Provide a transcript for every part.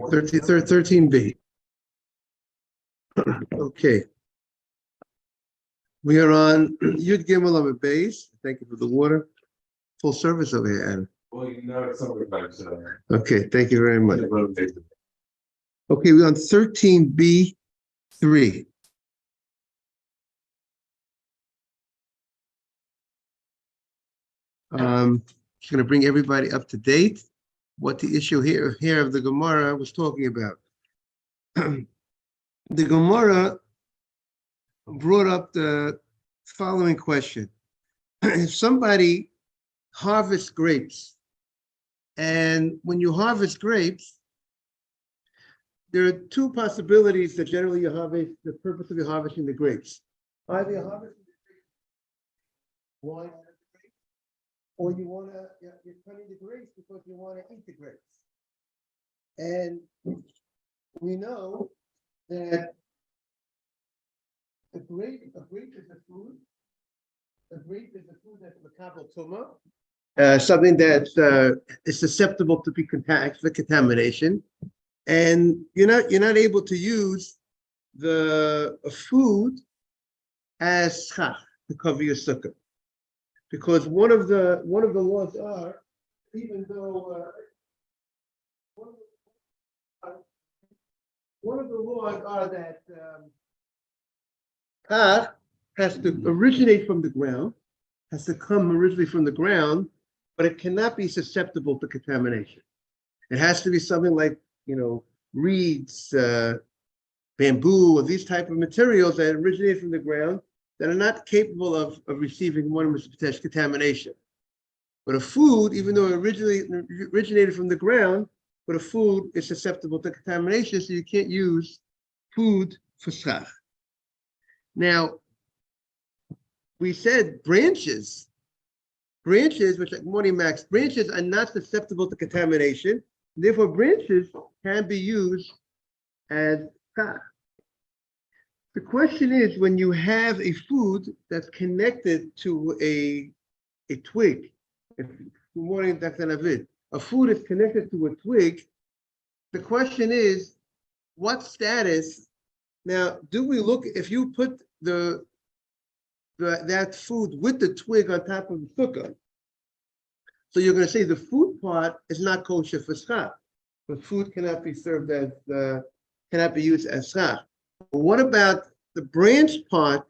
13B. Okay. We are on Yud Gimel Amud Beis. Thank you for the water. Full service over here, Adam. Well, you know, it's something about Okay, thank you very much. Okay, we're on 13B3. Just going to bring everybody up to date what the issue here of the Gemara was talking about. The Gemara brought up the following question. If somebody harvests grapes, and when you harvest grapes, there are two possibilities that generally you harvest, the purpose of your harvesting the grapes. Either you're harvesting the grapes, wine out of the grapes, or you're cutting the grapes because you want to eat the grapes. And we know that a grape is a food. A grape is a food that's makabel tumah, something that is susceptible to be contamination, and you're not able to use the food as schach to cover your sukkah, because one of the laws are, even though one of the laws are that has to originate from the ground, has to come originally from the ground, but it cannot be susceptible to contamination. It has to be something like, reeds, bamboo, or these type of materials that originate from the ground that are not capable of receiving one contamination. But a food, even though it originated from the ground, but a food is susceptible to contamination, so you can't use food for schach. Now, we said branches, which like Morning Max, branches are not susceptible to contamination. Therefore, branches can be used as schach. The question is, when you have a food that's connected to a twig, a food is connected to a twig, the question is, what status? Now, do we look, if you put that food with the twig on top of the sukkah, so you're going to say the food part is not kosher for schach, but food cannot be served as, cannot be used as schach. But what about the branch part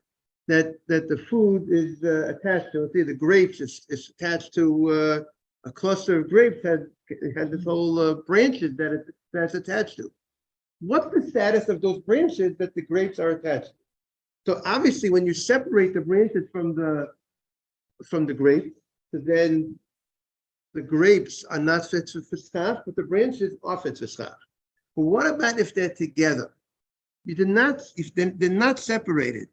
that the food is attached to? See, the grapes is attached to a cluster of grapes, has this whole branches that's attached to. What's the status of those branches that the grapes are attached to? So obviously, when you separate the branches from the grapes, so then the grapes are not fit for schach, but the branches are fit for schach. But what about if they're together? If they're not separated,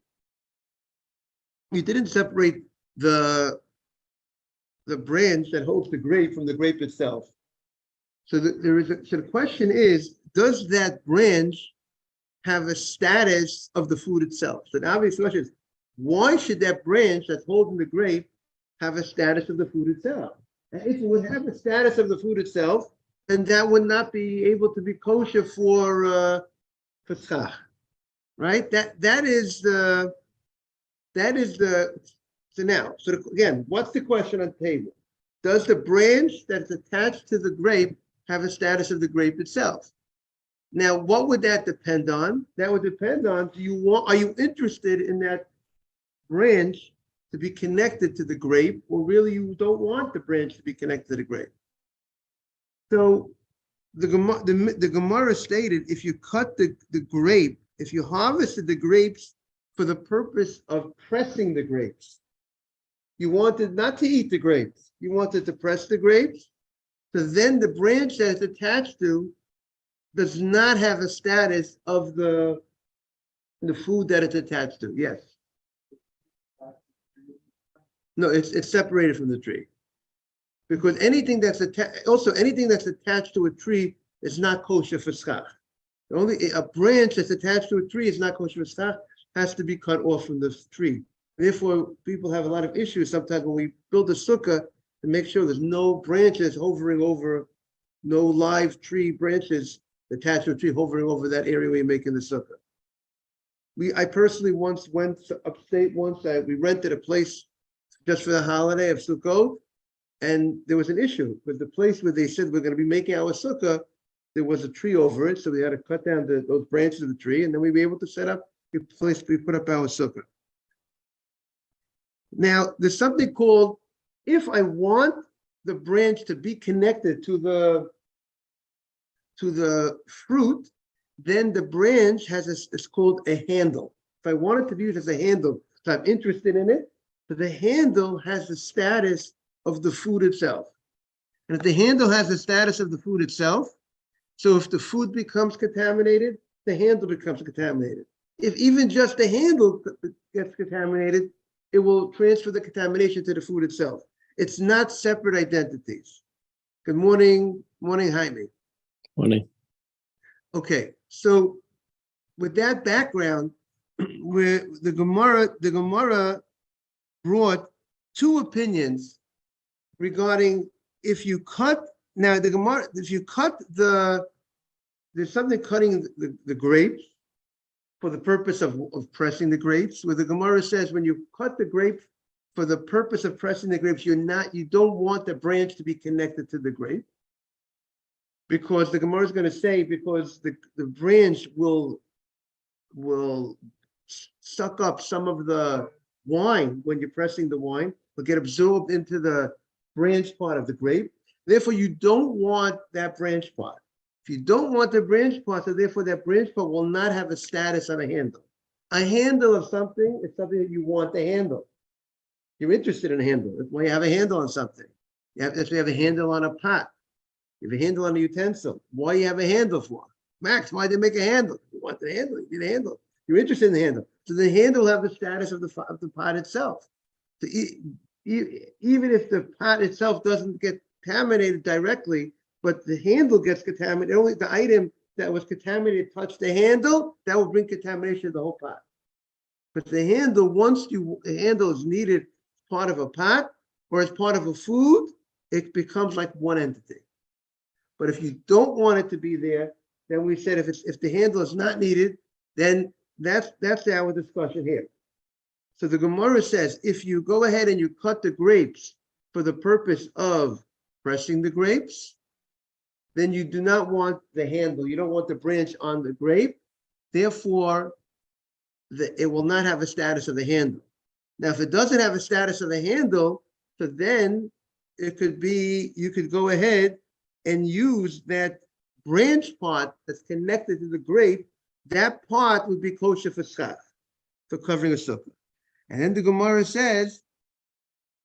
you didn't separate the branch that holds the grape from the grape itself. So the question is, does that branch have a status of the food itself? So the obvious question is, why should that branch that's holding the grape have a status of the food itself? And if it would have a status of the food itself, then that would not be able to be kosher for schach, right? That is the so now. So again, what's the question on the table? Does the branch that's attached to the grape have a status of the grape itself? Now, what would that depend on? That would depend on, are you interested in that branch to be connected to the grape, or really you don't want the branch to be connected to the grape? So the Gemara stated, if you cut the grape, if you harvested the grapes for the purpose of pressing the grapes, you wanted not to eat the grapes, you wanted to press the grapes, so then the branch that it's attached to does not have a status of the food that it's attached to. Yes. No, it's separated from the tree, because anything that's attached to a tree is not kosher for schach. Only a branch that's attached to a tree is not kosher for schach, has to be cut off from the tree. Therefore, people have a lot of issues sometimes when we build a sukkah to make sure there's no branches hovering over, no live tree branches attached to a tree hovering over that area where you're making the sukkah. I personally once went upstate we rented a place just for the holiday of Sukkot, and there was an issue with the place where they said we're going to be making our sukkah. There was a tree over it, so we had to cut down those branches of the tree, and then we were able to set up the place we put up our sukkah. Now, there's something called, if I want the branch to be connected to the fruit, then the branch has it's called a handle. If I want it to be used as a handle, so I'm interested in it, but the handle has the status of the food itself. And if the handle has the status of the food itself, so if the food becomes contaminated, the handle becomes contaminated. If even just the handle gets contaminated, it will transfer the contamination to the food itself. It's not separate identities. Good morning, Jaime. Morning. Okay, so with that background, where the Gemara brought two opinions regarding if you cut, now the Gemara, if you cut there's something cutting the grapes for the purpose of pressing the grapes, where the Gemara says when you cut the grape for the purpose of pressing the grapes, you don't want the branch to be connected to the grape, because the Gemara is going to say, because the branch will suck up some of the wine when you're pressing the wine, will get absorbed into the branch part of the grape. Therefore, you don't want that branch part. If you don't want the branch part, so therefore that branch part will not have a status of a handle. A handle of something is something that you want to handle. You're interested in a handle. That's why you have a handle on something. That's why you have a handle on a pot. You have a handle on a utensil. Why you have a handle for? Max, why they make a handle? You want the handle, you need a handle. You're interested in the handle. So the handle will have the status of the pot itself. So even if the pot itself doesn't get contaminated directly, but the handle gets contaminated, only the item that was contaminated touched the handle, that will bring contamination to the whole pot. But the handle, the handle is needed as part of a pot or as part of a food, it becomes like one entity. But if you don't want it to be there, then we said if the handle is not needed, then that's our discussion here. So the Gemara says, if you go ahead and you cut the grapes for the purpose of pressing the grapes, then you do not want the handle. You don't want the branch on the grape. Therefore, it will not have a status of the handle. Now, if it doesn't have a status of the handle, so then it could be, you could go ahead and use that branch part that's connected to the grape. That part would be kosher for schach, for covering a sukkah. And then the Gemara says,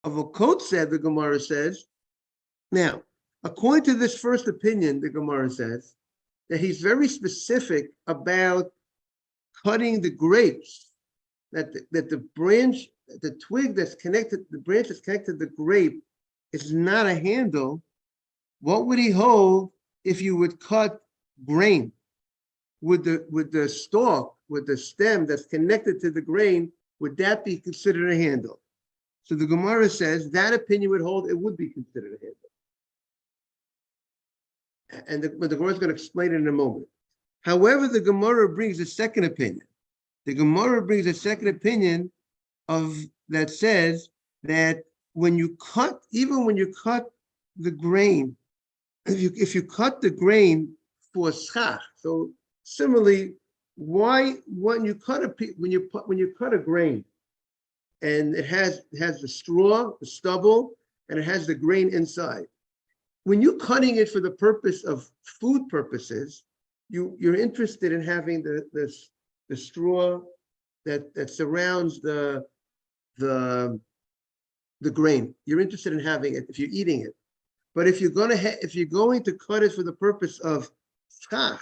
of a coat said, the Gemara says, now, according to this first opinion, the Gemara says that he's very specific about cutting the grapes, that the branch, the twig that's connected, the branch that's connected to the grape is not a handle. What would he hold if you would cut grain with the stalk, with the stem that's connected to the grain? Would that be considered a handle? So the Gemara says that opinion would hold it would be considered a handle. And the Gemara is going to explain it in a moment. However, the Gemara brings a second opinion. The Gemara brings a second opinion that says that when you cut, even when you cut the grain, if you cut the grain for schach, so similarly, when you cut a grain, and it has the straw, the stubble, and it has the grain inside. When you're cutting it for the purpose of food purposes, you're interested in having the straw that surrounds the grain. You're interested in having it if you're eating it. But if you're going to cut it for the purpose of schach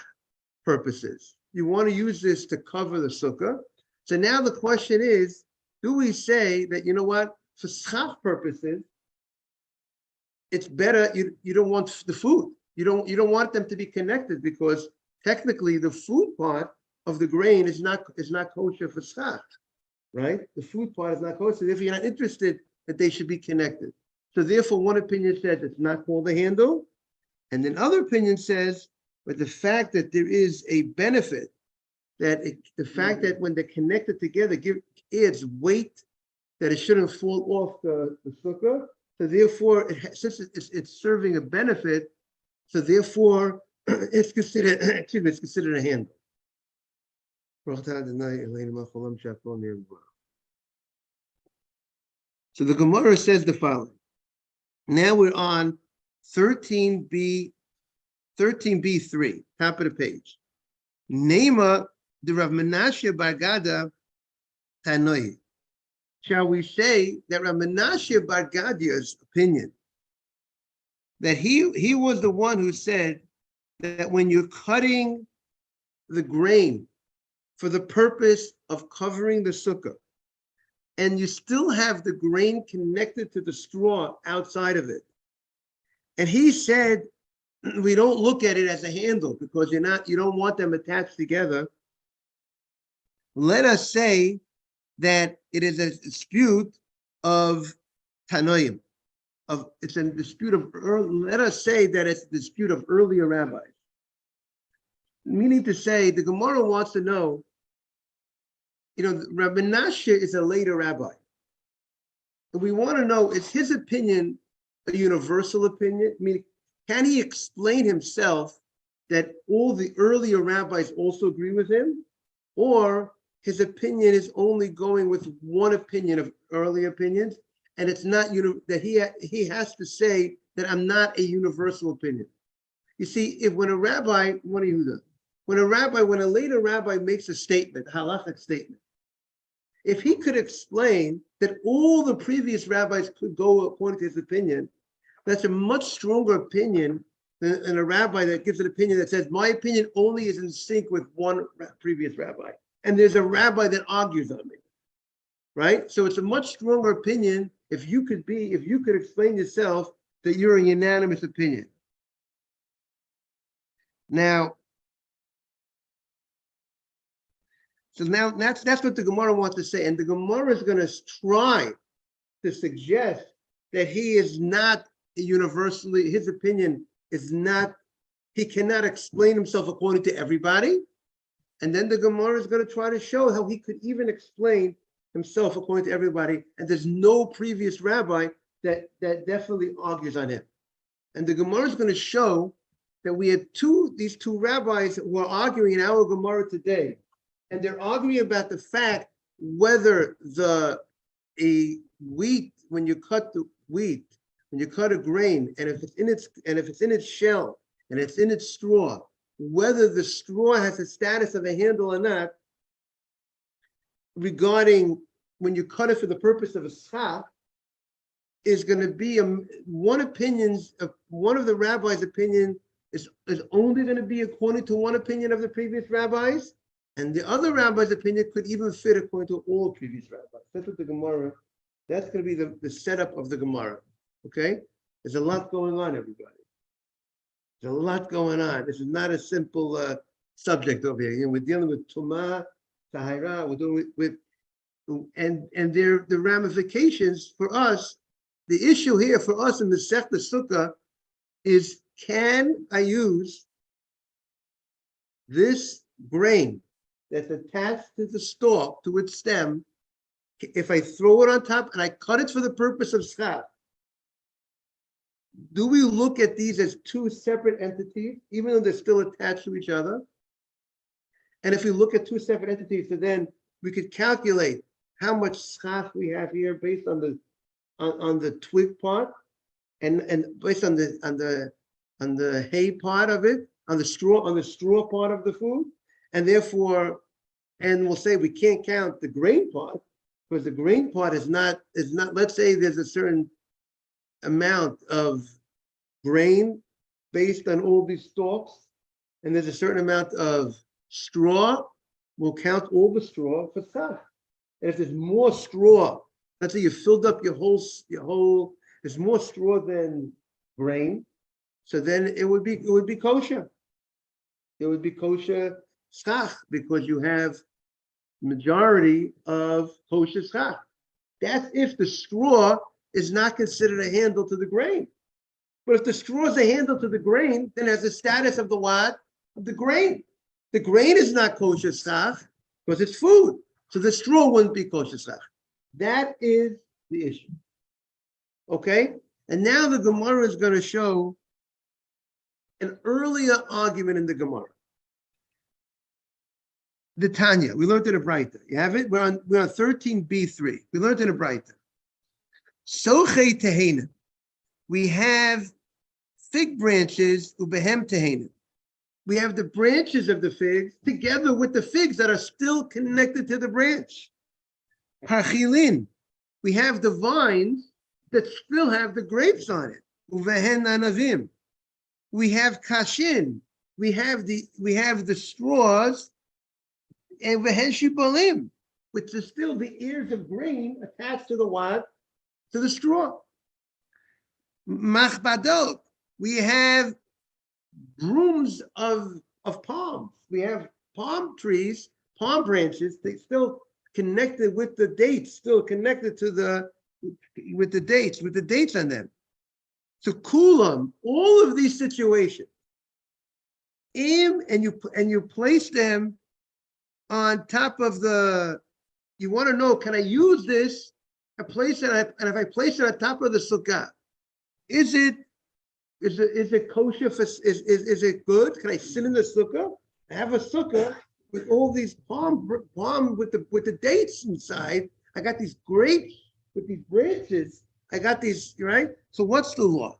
purposes, you want to use this to cover the sukkah. So now the question is, do we say that, you know what, for schach purposes, it's better, you don't want the food. You don't want them to be connected, because technically the food part of the grain is not kosher for schach, right? The food part is not kosher. If you're not interested that they should be connected. So therefore, one opinion says it's not called a handle, and then other opinion says But the fact that there is a benefit, the fact that when they're connected together, adds weight that it shouldn't fall off the sukkah. So therefore, since it's serving a benefit, so therefore it's considered it's considered a handle. So the Gemara says the following. Now we're on 13b3, top of the page. Nema the Rav Menashe Bar Gada Tanoi. Shall we say that Rav Menashe Bar Gadia's opinion, that he was the one who said that when you're cutting the grain for the purpose of covering the sukkah, and you still have the grain connected to the straw outside of it, and he said we don't look at it as a handle because you don't want them attached together. Let us say that it is a dispute of Tanoim. It's a dispute of let us say that it's a dispute of earlier rabbis. Meaning to say, the Gemara wants to know, Rabbi Menashe is a later rabbi. And we want to know, is his opinion a universal opinion? I mean, can he explain himself that all the earlier rabbis also agree with him? Or his opinion is only going with one opinion of early opinions, and it's not that he has to say that I'm not a universal opinion. You see, when a later rabbi makes a statement, halachic statement, if he could explain that all the previous rabbis could go according to his opinion, that's a much stronger opinion than a rabbi that gives an opinion that says, my opinion only is in sync with one previous rabbi. And there's a rabbi that argues on me, right? So it's a much stronger opinion if you could explain yourself that you're a unanimous opinion. Now, that's what the Gemara wants to say. And the Gemara is going to try to suggest that he is not universally, his opinion is not, he cannot explain himself according to everybody. And then the Gemara is going to try to show how he could even explain himself according to everybody. And there's no previous rabbi that definitely argues on him. And the Gemara is going to show that we had these two rabbis who are arguing in our Gemara today. And they're arguing about the fact whether wheat, when you cut the wheat, when you cut a grain, and if it's in its shell and it's in its straw, whether the straw has the status of a handle or not, regarding when you cut it for the purpose of a sukkah, is going to be one of the rabbis' opinion is only going to be according to one opinion of the previous rabbis, and the other rabbi's opinion could even fit according to all previous rabbis. That's what the Gemara, that's going to be the setup of the Gemara. Okay? There's a lot going on, everybody. There's a lot going on. This is not a simple subject over here. We're dealing with Tumah, Tahira, we're doing with and the ramifications for us. The issue here for us in the Masechta Sukkah is, can I use this grain that's attached to the stalk, to its stem, if I throw it on top and I cut it for the purpose of schach? Do we look at these as two separate entities, even though they're still attached to each other? And if we look at two separate entities, so then we could calculate how much schach we have here based on the twig part, and based on the hay part of it, on the straw part of the food, and therefore, and we'll say we can't count the grain part because the grain part is not. Let's say there's a certain amount of grain based on all these stalks, and there's a certain amount of straw. We'll count all the straw for schach. And if there's more straw, let's say you filled up your whole, there's more straw than grain, so then it would be kosher. It would be kosher schach because you have majority of kosher schach. That's if the straw is not considered a handle to the grain. But if the straw is a handle to the grain, then it has the status of the what? of the grain. The grain is not kosher schach because it's food. So the straw wouldn't be kosher schach. That is the issue. Okay? And now the Gemara is going to show an earlier argument in the Gemara. The Tanya, we learned in a Braita. You have it? We're on 13b3. We learned in a Braita. Sochei tehena. We have fig branches, ubehem tehena. We have the branches of the figs together with the figs that are still connected to the branch. Parchilin. We have the vines that still have the grapes on it. Uvehen anavim. We have kashin. We have the straws, and vehen shibolim, which is still the ears of grain attached to the what? To the straw. Machbadot. We have brooms of palms. We have palm trees, palm branches. They still connected with the dates, still connected to the dates on them. So kulam, all of these situations, and you place them on top of the. You want to know, can I use this? And if I place it on top of the sukkah, is it kosher? Is it good? Can I sit in the sukkah? I have a sukkah with all these palm with the dates inside. I got these grapes with these branches. I got these, right? So what's the law?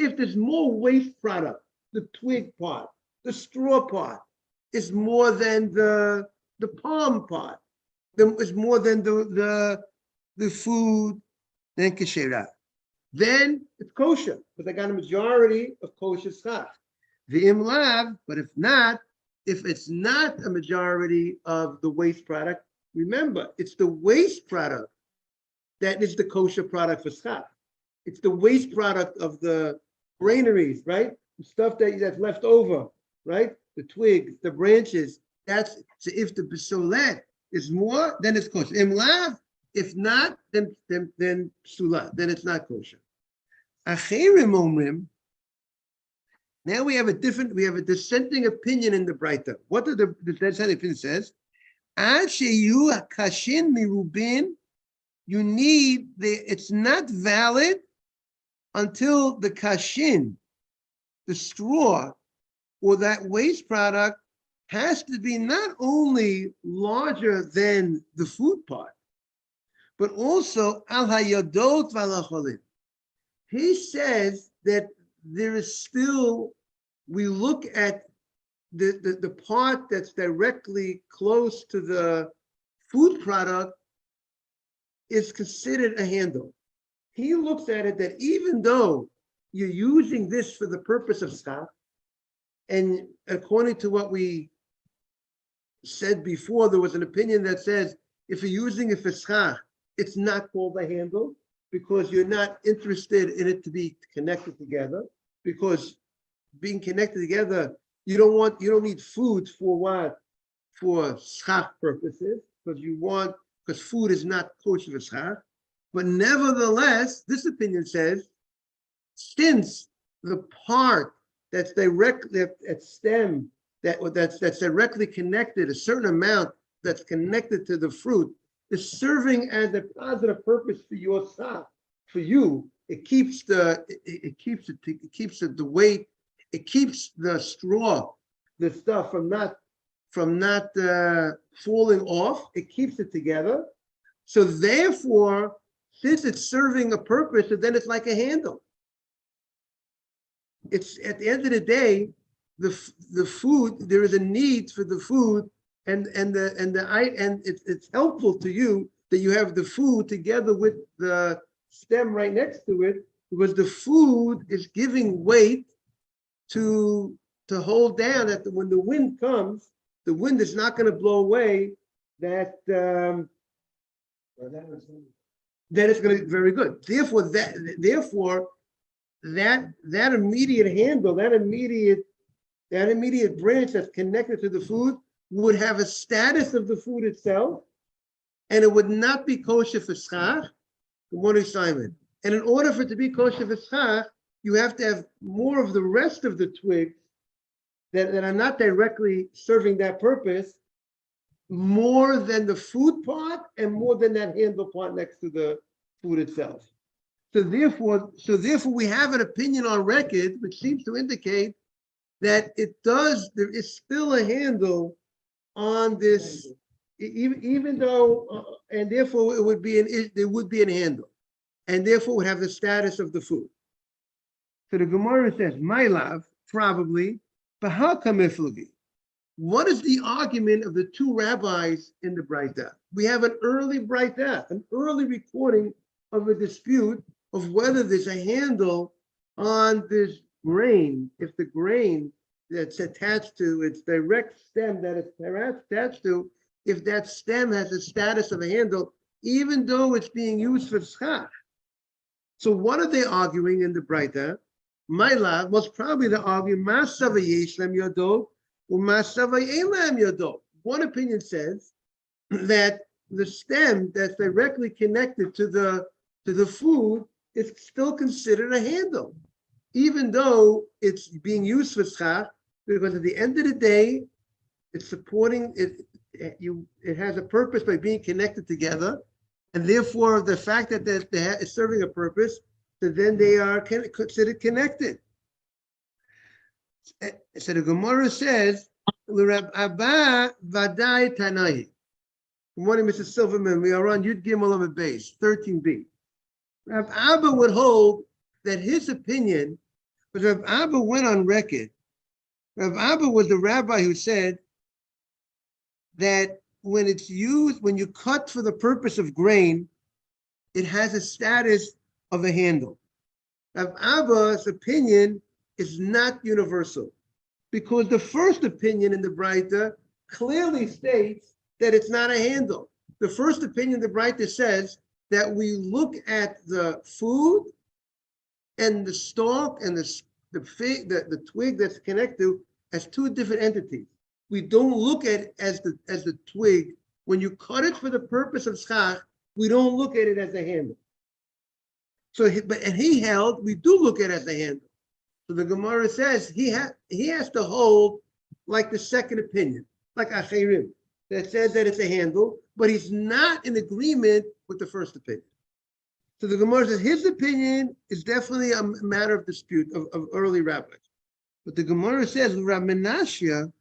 If there's more waste product, the twig part, the straw part is more than the palm part, is more than the food, then keshera. Then it's kosher, because I got a majority of kosher schach. The imlav, but if it's not a majority of the waste product, remember, it's the waste product that is the kosher product for schach. It's the waste product of the granaries, right? The stuff that's left over, right? The twigs, the branches. So if the besolet is more, then it's kosher. Imlav, if not, then psula, then it's not kosher. Acherim omrim. Now we have a dissenting opinion in the Braita. What the dissenting opinion says? Ad sheyu kashin mirubin. You need it's not valid until the kashin, the straw, or that waste product has to be not only larger than the food part, but also al hayadot v'alacholim. He says that there is still, we look at the part that's directly close to the food product is considered a handle. He looks at it that even though you're using this for the purpose of schach, and according to what we said before, there was an opinion that says if you're using it for schach, it's not called a handle because you're not interested in it to be connected together. Because being connected together, you don't need food for what? For schach purposes, because food is not kosher for schach. But nevertheless, this opinion says, since the part that's directly at stem, that's directly connected, a certain amount that's connected to the fruit, is serving as a positive purpose for your schach, for you. It keeps the weight, it keeps the straw, the stuff from not falling off. It keeps it together. So therefore, since it's serving a purpose, then it's like a handle. It's at the end of the day, the food, there is a need for the food, and it's helpful to you that you have the food together with the stem right next to it, because the food is giving weight to hold down that when the wind comes, the wind is not going to blow away that then it's going to be very good. Therefore, that immediate handle, that immediate branch that's connected to the food would have a status of the food itself, and it would not be kosher for schach. Good morning, Simon. And in order for it to be kosher for schach, you have to have more of the rest of the twigs that are not directly serving that purpose, more than the food part and more than that handle part next to the food itself. So therefore, we have an opinion on record, which seems to indicate that there is still a handle on this, even though, and therefore there would be an handle, and therefore would have the status of the food. So the Gemara says, my love, probably, but how come iflugi? What is the argument of the two rabbis in the Braita? We have an early Braita, an early recording of a dispute of whether there's a handle on this grain, if the grain that's attached to its direct stem that it's attached to, if that stem has the status of a handle, even though it's being used for schach. So what are they arguing in the Braita? My love, most probably they're arguing, Masava Yeshlem Yodo, or Masava Elam Yodo. One opinion says that the stem that's directly connected to the food is still considered a handle, even though it's being used for schach, because at the end of the day, it's supporting it. It has a purpose by being connected together, and therefore the fact that it's serving a purpose, so then they are considered connected. So the Gemara says, "L'Rab Abba Vadai Tanai." Good morning, Mr. Silverman. We are on Yud Gimel Amud Beis 13b. Rab Abba would hold that his opinion, but Rab Abba went on record. Rab Abba was the rabbi who said that when it's used, when you cut for the purpose of grain, it has a status of a handle. Rab Abba's opinion is not universal, because the first opinion in the Braita clearly states that it's not a handle. The first opinion in the Braita says that we look at the food and the stalk and the twig that's connected to as two different entities. We don't look at it as the twig. When you cut it for the purpose of schach, we don't look at it as a handle. So, he held we do look at it as a handle. So the Gemara says he has to hold like the second opinion, like Acherim, that says that it's a handle, but he's not in agreement with the first opinion. So the Gemara says his opinion is definitely a matter of dispute of early rabbis. But the Gemara says, Rav Menashe,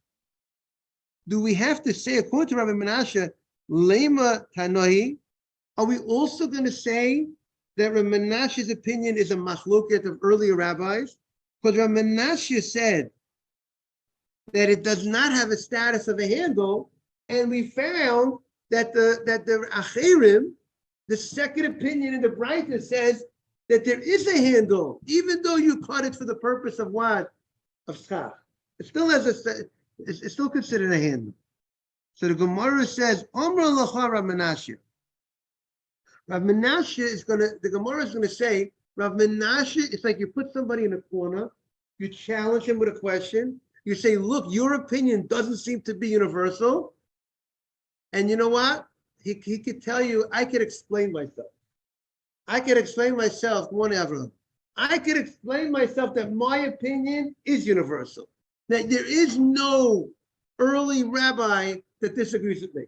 do we have to say, according to Rav Menashe, Lema Tanoi, are we also going to say that Rav Menashe's opinion is a machloket of earlier rabbis? Because Rav Menashe said that it does not have a status of a handle, and we found that the Acherim, the second opinion in the Braita, says that there is a handle, even though you cut it for the purpose of what? Of schach. It still has it's still considered a handle. So the Gemara says, Omra Lacha Rav Menashe. Rav Menashe the Gemara is gonna say, Rav Menashe, it's like you put somebody in a corner, you challenge him with a question, you say, look, your opinion doesn't seem to be universal. And you know what? He could tell you, I could explain myself. I could explain myself, one Avraham. I could explain myself that my opinion is universal. That there is no early rabbi that disagrees with me.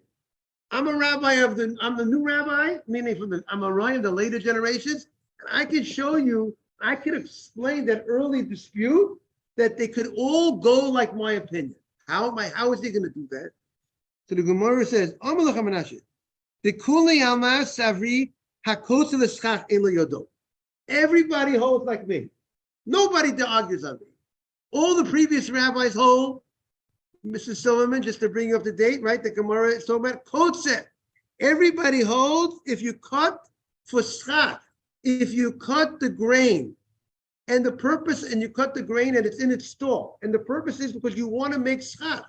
I'm a rabbi I'm the new rabbi, meaning I'm a rabbi of the later generations. And I can show you, I could explain that early dispute that they could all go like my opinion. How is he going to do that? So the Gemara says, the kuli alma savri hakos l'schach elo yodo. Everybody holds like me. Nobody argues on me. All the previous rabbis hold, Mrs. Silverman, just to bring you up to date, right? The Gemara is talking about kotze. Everybody holds if you cut for schach, if you cut the grain, and the purpose, and you cut the grain and it's in its stalk, and the purpose is because you want to make schach.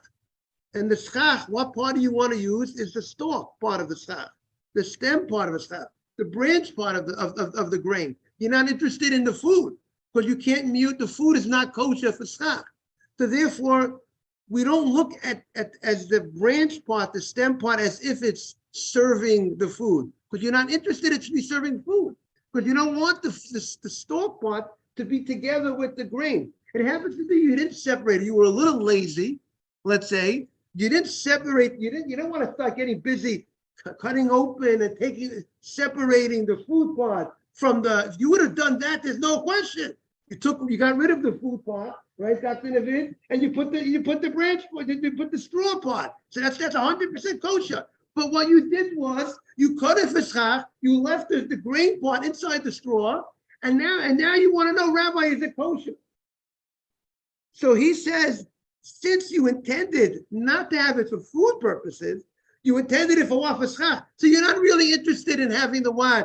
And the schach, what part do you want to use is the stalk part of the schach, the stem part of the schach, the branch part of the grain. You're not interested in the food because you can't mute. The food is not kosher for schach. So therefore, we don't look at as the branch part, the stem part, as if it's serving the food, because you're not interested. It should be serving food. because you don't want the stalk part to be together with the grain. It happens to be you didn't separate it. You were a little lazy, let's say. You didn't separate. You don't want to start getting busy cutting open and separating the food part from the. If you would have done that, there's no question. You got rid of the food part, right? That's in it, and you put the branch, you put the straw part. So that's 100% kosher. But what you did was you cut it for schach, you left the grain part inside the straw, and now you want to know, Rabbi, is it kosher? So he says, since you intended not to have it for food purposes, you intended it for what? For schach. So you're not really interested in having the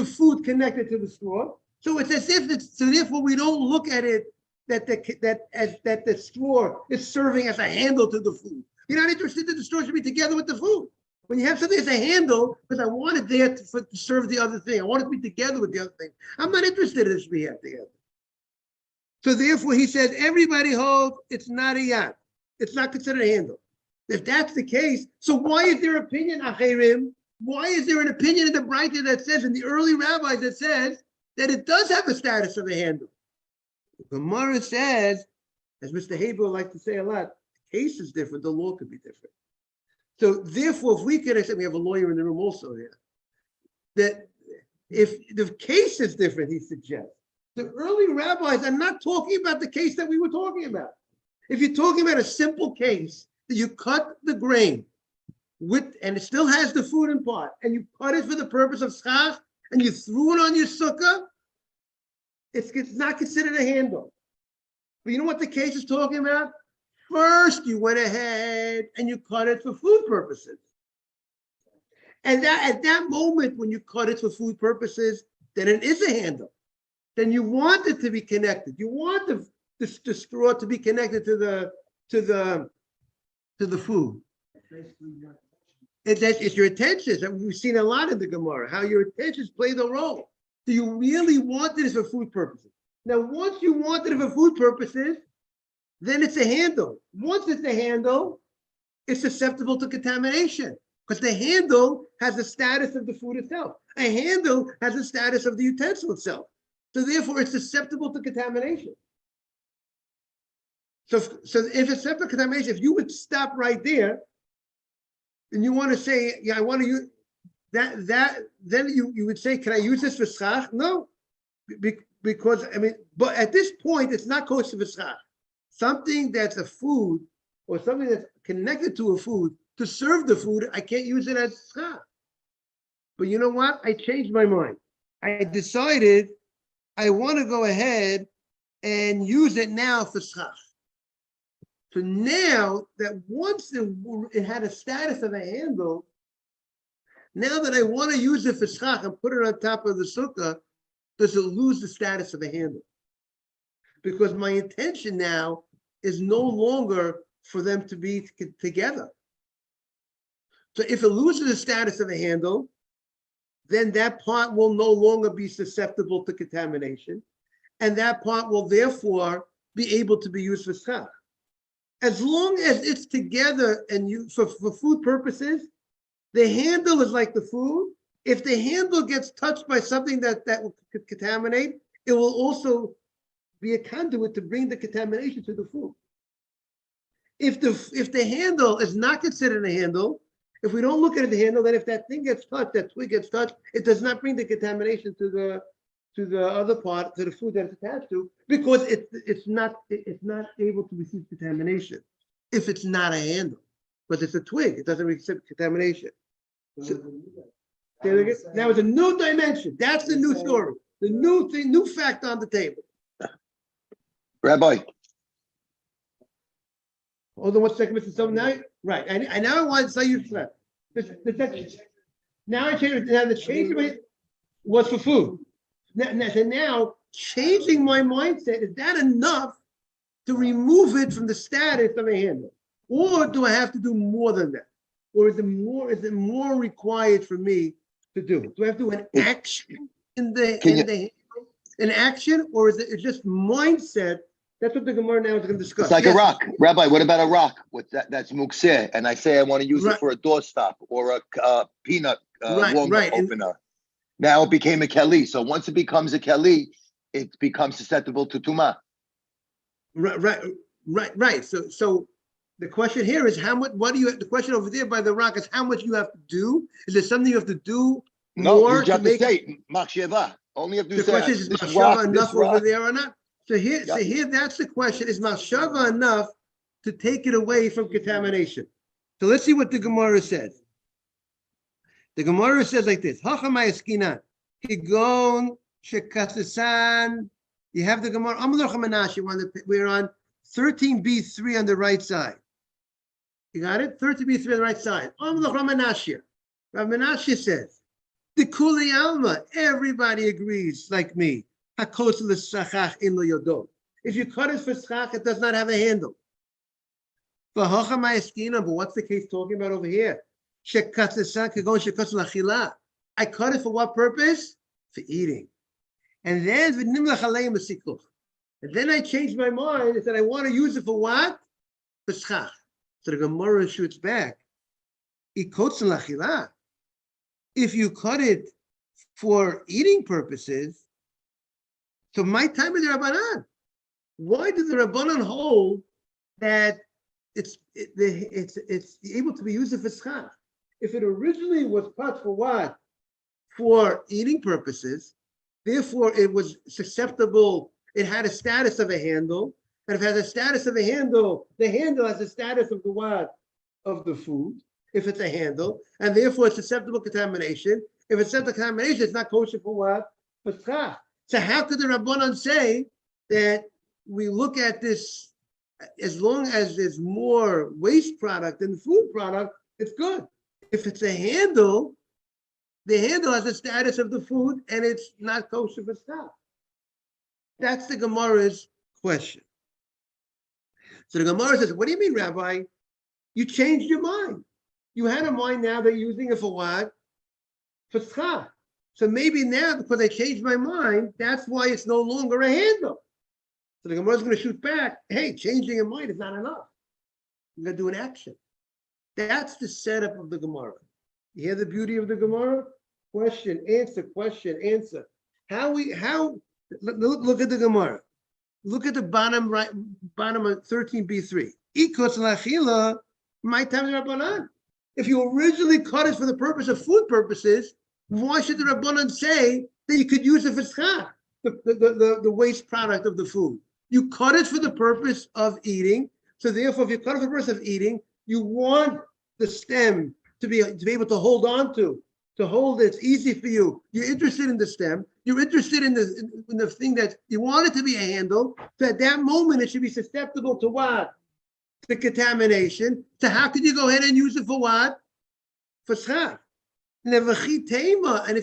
food connected to the straw. So it's as if so therefore we don't look at it that the straw is serving as a handle to the food. You're not interested that the straw should be together with the food. When you have something as a handle, because I want it there to serve the other thing. I want it to be together with the other thing. I'm not interested in it to be here together. So therefore he says, everybody holds it's not a yad. It's not considered a handle. If that's the case, so why is there opinion, Acherim? Why is there an opinion in the Braita that says, in the early rabbis that says, that it does have a status of a handle? The Gemara says, as Mr. Haber likes to say a lot, the case is different, the law could be different. So therefore, if we could accept, we have a lawyer in the room also here, that if the case is different, he suggests, the early rabbis are not talking about the case that we were talking about. If you're talking about a simple case, that you cut the grain and it still has the food in part, and you cut it for the purpose of schach, and you threw it on your sukkah, it's not considered a handle. But you know what the case is talking about? First, you went ahead and you cut it for food purposes. And at that moment, when you cut it for food purposes, then it is a handle. Then you want it to be connected. You want the straw to be connected to the food. It's your intentions. We've seen a lot in the Gemara, how your intentions play the role. So you really wanted it for food purposes. Now, once you wanted it for food purposes, then it's a handle. Once it's a handle, it's susceptible to contamination because the handle has the status of the food itself. A handle has the status of the utensil itself. So therefore, it's susceptible to contamination. So if it's susceptible to contamination, if you would stop right there, and you want to say, yeah, I want to use then you would say, can I use this for schach? No, because but at this point, it's not kosher for schach. Something that's a food or something that's connected to a food to serve the food, I can't use it as schach. But you know what? I changed my mind. I decided I want to go ahead and use it now for schach. So now that once it had a status of a handle, now that I want to use it for schach and put it on top of the sukkah, does it lose the status of a handle? Because my intention now is no longer for them to be together. So if it loses the status of a handle, then that part will no longer be susceptible to contamination, and that part will therefore be able to be used for schach. As long as it's together and used for food purposes, the handle is like the food. If the handle gets touched by something that will contaminate, it will also be a conduit to bring the contamination to the food. If the handle is not considered a handle, if we don't look at the handle, then if that thing gets touched, that twig gets touched, it does not bring the contamination to the other part, to the food that it's attached to, because it's not able to receive contamination if it's not a handle. But it's a twig, it doesn't receive contamination. So, now it's a new dimension. That's the new story. The new thing, new fact on the table. Rabbi. Hold on one second, Mr. Silver. Now, right. I now want to tell you that. Now I changed. Now the change was for food. Now changing my mindset, is that enough to remove it from the status of a handle? Or do I have to do more than that? Or is it more required for me to do? Do I have to do an action an action, or is it just mindset? That's what the Gemara now is going to discuss. It's like a rock. Rabbi, what about a rock with that's mukseh? And I say I want to use it for a doorstop or a peanut walnut opener. Now it became a keli. So once it becomes a keli, it becomes susceptible to tuma. Right. So the question here is how much, the question over there by the rock is how much you have to do? Is there something you have to do No, more you to have to make say machsheva. Only if you the say question is this mashava rock, enough over there or not? So here, that's the question. Is mashava enough to take it away from contamination? So let's see what the Gemara says. The Gemara says like this: Hachamay eskina, higon shekasasan. You have the Gemara. Amalach Manashi. We're on 13b3 on the right side. You got it? 13b3 on the right side. Amalach Manashi. Rav Menashe says, the Kuli Alma. Everybody agrees, like me. Hakos l'sachach in lo yodot. If you cut it for schach, it does not have a handle. For Hachamay eskina, but what's the case talking about over here? I cut it for what purpose? For eating. And then I changed my mind and said I want to use it for what? For schach. So the Gemara shoots back. If you cut it for eating purposes, so my time is the Rabbanan. Why does the Rabbanan hold that it's able to be used for schach? If it originally was cut for what? For eating purposes, therefore it was susceptible, it had a status of a handle, and if it has a status of a handle, the handle has a status of the what? Of the food, if it's a handle, and therefore it's susceptible to contamination. If it's susceptible to contamination, it's not kosher for what? For schach. So how could the Rabbanan say that we look at this, as long as there's more waste product than food product, it's good? If it's a handle, the handle has the status of the food and it's not kosher for schach. That's the Gemara's question. So the Gemara says, what do you mean, Rabbi? You changed your mind. You had a mind now that you're using it for what? For schach. So maybe now, because I changed my mind, that's why it's no longer a handle. So the Gemara is going to shoot back, hey, changing your mind is not enough. You're going to do an action. That's the setup of the Gemara. You hear the beauty of the Gemara? Question, answer, answer. Look at the Gemara. Look at the bottom of 13b3. Ikos lachila, my time Rabbanan. If you originally cut it for the purpose of food purposes, why should the Rabbanan say that you could use it for schach, the waste product of the food? You cut it for the purpose of eating. So therefore, if you cut it for the purpose of eating, you want the stem to be able to hold on to hold it. It's easy for you. You're interested in the stem. You're interested in the thing that you want it to be a handle. So at that moment, it should be susceptible to what? The contamination. So how could you go ahead and use it for what? For schach. And if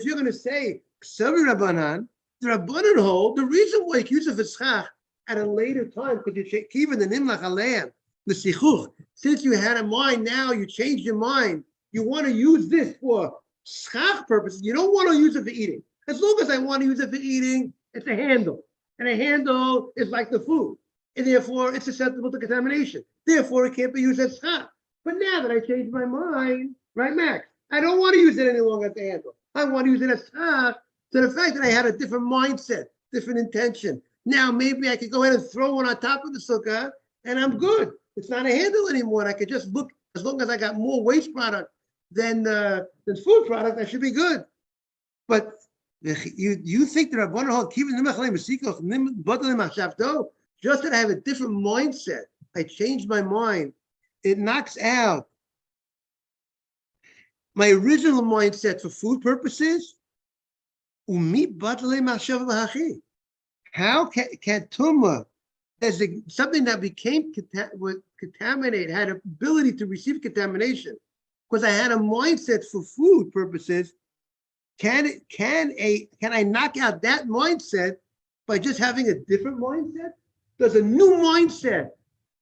you're going to say, the Rabbanan hold, the reason why you use it for schach at a later time, because you even the nimlach alayim, the sichuch, since you had a mind now, you changed your mind. You want to use this for schach purposes. You don't want to use it for eating. As long as I want to use it for eating, it's a handle. And a handle is like the food. And therefore, it's susceptible to contamination. Therefore, it can't be used as schach. But now that I changed my mind, right, Max? I don't want to use it any longer as a handle. I want to use it as schach. So the fact that I had a different mindset, different intention. Now maybe I could go ahead and throw one on top of the sukkah, and I'm good. It's not a handle anymore. And I could just look, as long as I got more waste product than food product, I should be good. But you think that Rabbanan hold just that I have a different mindset, I changed my mind, it knocks out my original mindset for food purposes. How can tumah, as something that became contaminated, had an ability to receive contamination, because I had a mindset for food purposes? Can I knock out that mindset by just having a different mindset? Does a new mindset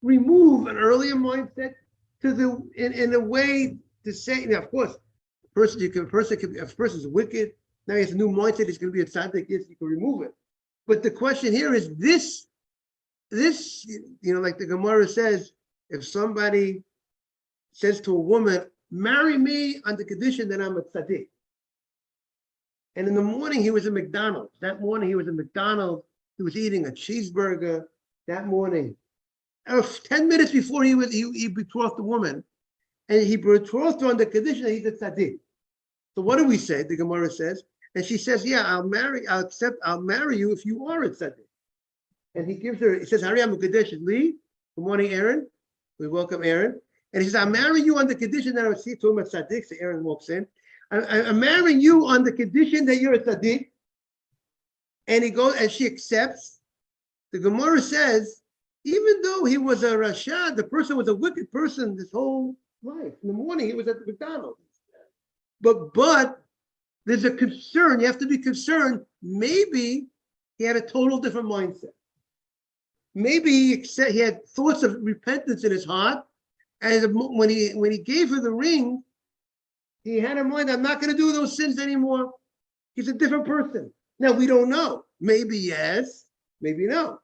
remove an earlier mindset in a way to say, of course, if a person's wicked, now he has a new mindset, he's going to be a tzaddik, yes, you can remove it. But the question here is this, like the Gemara says, if somebody says to a woman, marry me on the condition that I'm a tzaddik. And in the morning, he was at McDonald's. That morning, he was at McDonald's. He was eating a cheeseburger that morning. 10 minutes before he betrothed the woman. And he betrothed her on the condition that he's a tzaddik. So what do we say? The Gemara says, and she says, yeah, I'll marry you if you are a tzaddik. And he gives her, he says, Hari Amukadeshes Lee. Good morning, Aaron. We welcome Aaron. And he says, I'll marry you on the condition that I would see to him at tzaddik. So Aaron walks in. I'm marrying you on the condition that you're a tzaddik. And he goes, and she accepts. The Gemara says, even though he was a Rasha, the person was a wicked person this whole life. In the morning, he was at the McDonald's. But there's a concern. You have to be concerned. Maybe he had a total different mindset. Maybe he had thoughts of repentance in his heart. And when he gave her the ring, he had in mind, I'm not going to do those sins anymore. He's a different person. Now, we don't know. Maybe yes, maybe no.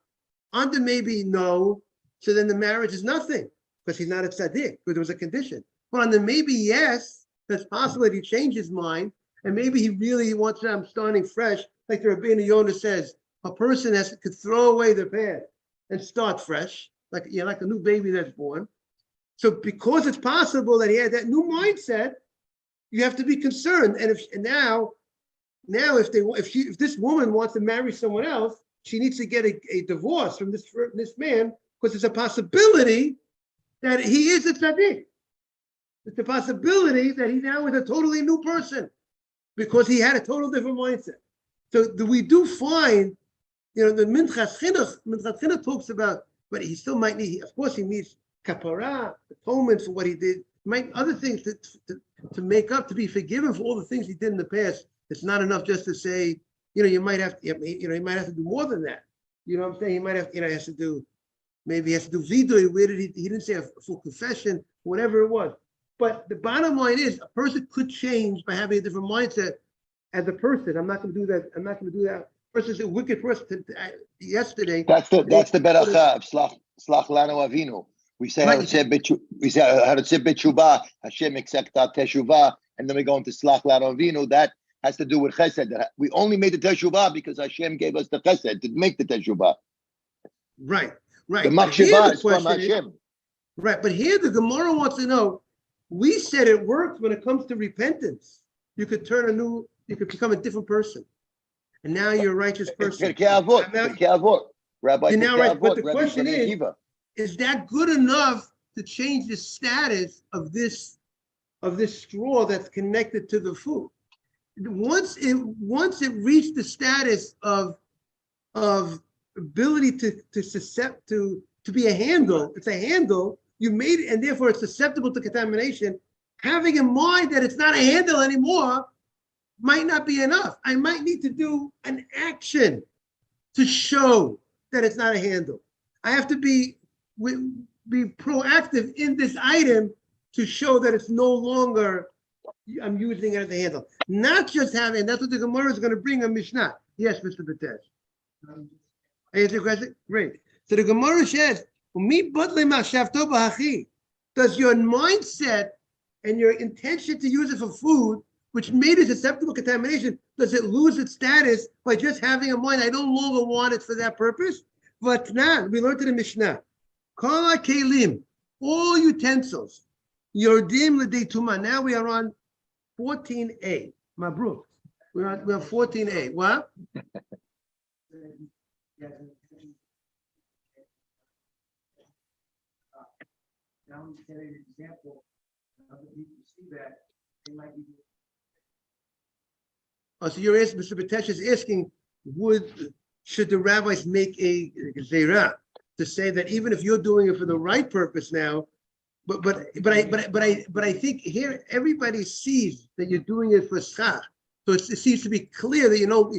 On the maybe no, so then the marriage is nothing because he's not a tzaddik, because there was a condition. But on the maybe yes, it's possible that he changed his mind, and maybe he really wants to, I'm starting fresh, like the Rabbeinu Yonah says, a person could throw away their past and start fresh, like a new baby that's born. So because it's possible that he had that new mindset, you have to be concerned. And now if this woman wants to marry someone else, she needs to get a divorce from this man, because there's a possibility that he is a tzaddik. It's a possibility that he now is a totally new person because he had a total different mindset. So we do find, the Minchas Chinuch talks about, but he still might need, of course he needs kapara, atonement for what he did, other things to make up, to be forgiven for all the things he did in the past. It's not enough just to say, he might have to do more than that. You know what I'm saying? He might have, has to do, maybe he has to do vidui. Where did he didn't say a full confession, whatever it was. But the bottom line is, a person could change by having a different mindset as a person. I'm not going to do that. I'm not going to do that. Versus a wicked person yesterday. That's the beracha of slach lanu avinu. We say how to say b'tshuva, Hashem accept our teshuvah, and then we go into slach lanu avinu. That has to do with chesed. We only made the teshuvah because Hashem gave us the chesed to make the teshuvah. Right. The machshava is from Hashem. Right, but here the Gemara wants to know. We said it works when it comes to repentance. You could you could become a different person, and now you're a righteous person. Rabbi. Now, right, but the question is that good enough to change the status of this straw that's connected to the food? Once it reached the status of ability to be a handle, it's a handle. You made it, and therefore it's susceptible to contamination. Having in mind that it's not a handle anymore might not be enough. I might need to do an action to show that it's not a handle. I have to be proactive in this item to show that it's no longer, I'm using it as a handle. Not just having, that's what the Gemara is going to bring a Mishnah. Yes, Mr. Batesh. Answer your question? Great. So the Gemara says, does your mindset and your intention to use it for food, which made it susceptible to contamination, does it lose its status by just having a mind? I no longer want it for that purpose. But now we learned in the Mishnah, Kala Kelim, all utensils, Yordim L'Dei Tumah. Now we are on 14a. Mabruk. We're on 14a. What? Now we get an example of the people see that they might be. Oh, so you're asking, Mr. Batesh is asking, should the rabbis make a zera to say that even if you're doing it for the right purpose now, but I think here everybody sees that you're doing it for schach. So it seems to be clear that you don't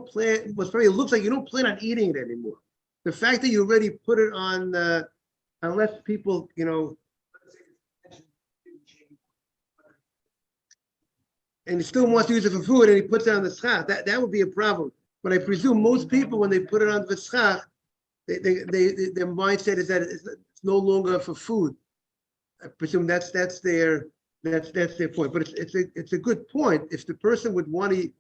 plan. Well, it looks like you don't plan on eating it anymore. The fact that you already put it on, unless people, and he still wants to use it for food, and he puts it on the schach, that would be a problem. But I presume most people, when they put it on the schach, their mindset is that it's no longer for food. I presume that's their That's their point. But it's a good point. If the person would want to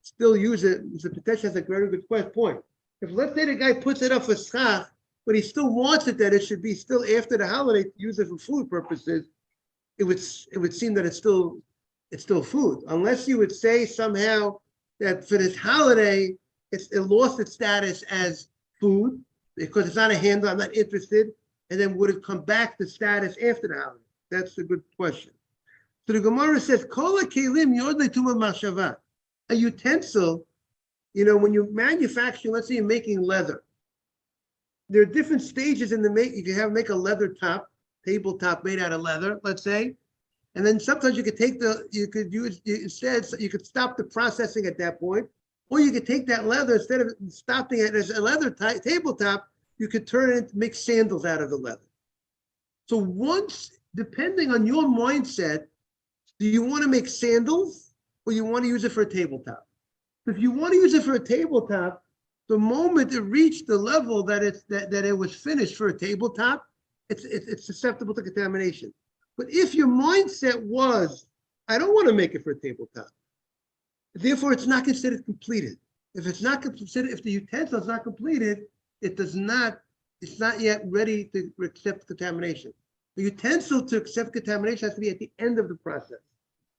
still use it, the potential has a very good point. If let's say the guy puts it up for schach, but he still wants it that it should be still after the holiday to use it for food purposes, it would seem that it's still food, unless you would say somehow that for this holiday it lost its status as food because it's not a handle. I'm not interested, and then would it come back to status after the holiday? That's a good question. So the Gemara says, "Kol kelim yod le'tumah machshava." A utensil, when you manufacture, let's say you're making leather, there are different stages in the make. You can make a leather tabletop made out of leather, let's say, and then sometimes you could stop the processing at that point, or you could take that leather, instead of stopping it as a leather tabletop, you could turn it into make sandals out of the leather. So depending on your mindset, do you want to make sandals or you want to use it for a tabletop? If you want to use it for a tabletop, the moment it reached the level that it was finished for a tabletop, it's susceptible to contamination. But if your mindset was, I don't want to make it for a tabletop, therefore it's not considered completed. If the utensil is not completed, it's not yet ready to accept contamination. The utensil to accept contamination has to be at the end of the process,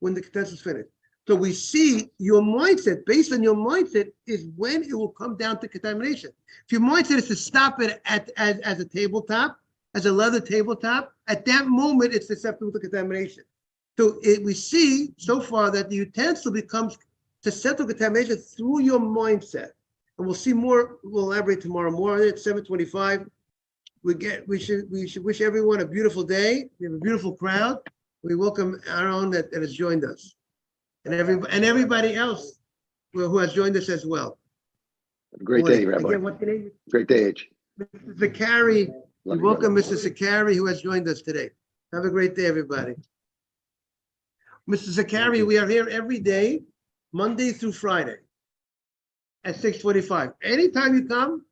when the utensil is finished. So we see your mindset, based on your mindset, is when it will come down to contamination. If your mindset is to stop it as a tabletop, as a leather tabletop, at that moment it's susceptible to contamination. So we see so far that the utensil becomes susceptible to contamination through your mindset. And we'll see more, we'll elaborate tomorrow morning at 7:25. We should wish everyone a beautiful day. We have a beautiful crowd. We welcome Aaron that has joined us. And everybody else who has joined us as well. Have a great day, Rabbi. Again, what's your name? Great day, H. Mr. Succah. We welcome Mr. Succah, who has joined us today. Have a great day, everybody. Mr. Succah, we are here every day, Monday through Friday, at 6:45. Anytime you come,